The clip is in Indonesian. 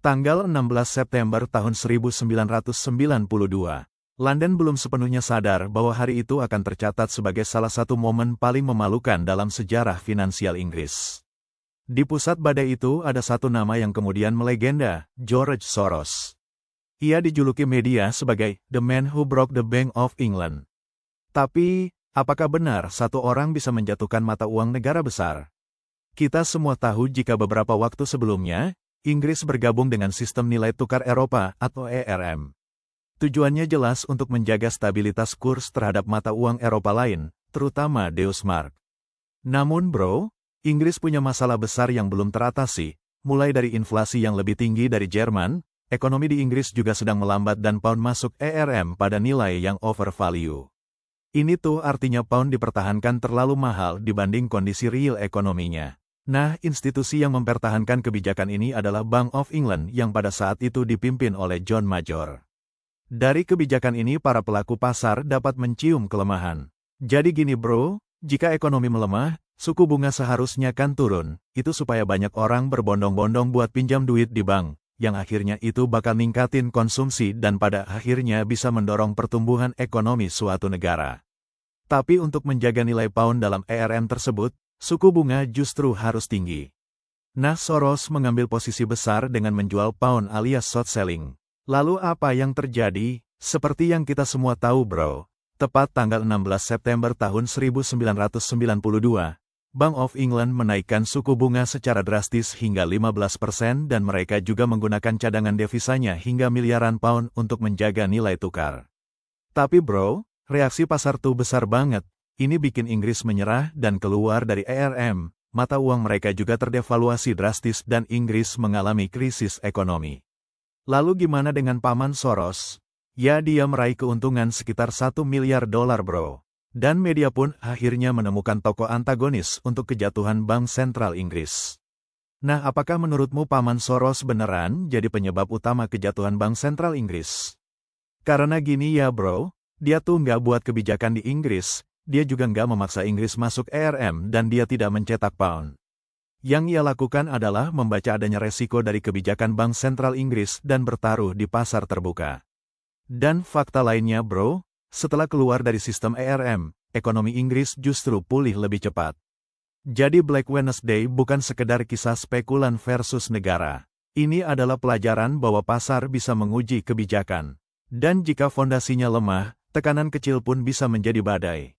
Tanggal 16 September tahun 1992, London belum sepenuhnya sadar bahwa hari itu akan tercatat sebagai salah satu momen paling memalukan dalam sejarah finansial Inggris. Di pusat badai itu ada satu nama yang kemudian melegenda, George Soros. Ia dijuluki media sebagai The Man Who Broke the Bank of England. Tapi, apakah benar satu orang bisa menjatuhkan mata uang negara besar? Kita semua tahu jika beberapa waktu sebelumnya, Inggris bergabung dengan Sistem Nilai Tukar Eropa atau ERM. Tujuannya jelas untuk menjaga stabilitas kurs terhadap mata uang Eropa lain, terutama Deutschmark. Namun bro, Inggris punya masalah besar yang belum teratasi, mulai dari inflasi yang lebih tinggi dari Jerman, ekonomi di Inggris juga sedang melambat dan pound masuk ERM pada nilai yang overvalue. Ini tuh artinya pound dipertahankan terlalu mahal dibanding kondisi real ekonominya. Nah, institusi yang mempertahankan kebijakan ini adalah Bank of England yang pada saat itu dipimpin oleh John Major. Dari kebijakan ini para pelaku pasar dapat mencium kelemahan. Jadi gini bro, jika ekonomi melemah, suku bunga seharusnya kan turun, itu supaya banyak orang berbondong-bondong buat pinjam duit di bank, yang akhirnya itu bakal ningkatin konsumsi dan pada akhirnya bisa mendorong pertumbuhan ekonomi suatu negara. Tapi untuk menjaga nilai pound dalam ERM tersebut, suku bunga justru harus tinggi. Nah, Soros mengambil posisi besar dengan menjual pound alias short selling. Lalu apa yang terjadi? Seperti yang kita semua tahu bro, tepat tanggal 16 September tahun 1992, Bank of England menaikkan suku bunga secara drastis hingga 15% dan mereka juga menggunakan cadangan devisanya hingga miliaran pound untuk menjaga nilai tukar. Tapi bro, reaksi pasar tuh besar banget. Ini bikin Inggris menyerah dan keluar dari ERM, mata uang mereka juga terdevaluasi drastis dan Inggris mengalami krisis ekonomi. Lalu gimana dengan paman Soros? Ya dia meraih keuntungan sekitar $1 miliar bro. Dan media pun akhirnya menemukan tokoh antagonis untuk kejatuhan Bank Sentral Inggris. Nah apakah menurutmu paman Soros beneran jadi penyebab utama kejatuhan Bank Sentral Inggris? Karena gini ya bro, dia tuh nggak buat kebijakan di Inggris. Dia juga nggak memaksa Inggris masuk ERM dan dia tidak mencetak pound. Yang ia lakukan adalah membaca adanya resiko dari kebijakan Bank Sentral Inggris dan bertaruh di pasar terbuka. Dan fakta lainnya bro, setelah keluar dari sistem ERM, ekonomi Inggris justru pulih lebih cepat. Jadi Black Wednesday bukan sekedar kisah spekulan versus negara. Ini adalah pelajaran bahwa pasar bisa menguji kebijakan. Dan jika fondasinya lemah, tekanan kecil pun bisa menjadi badai.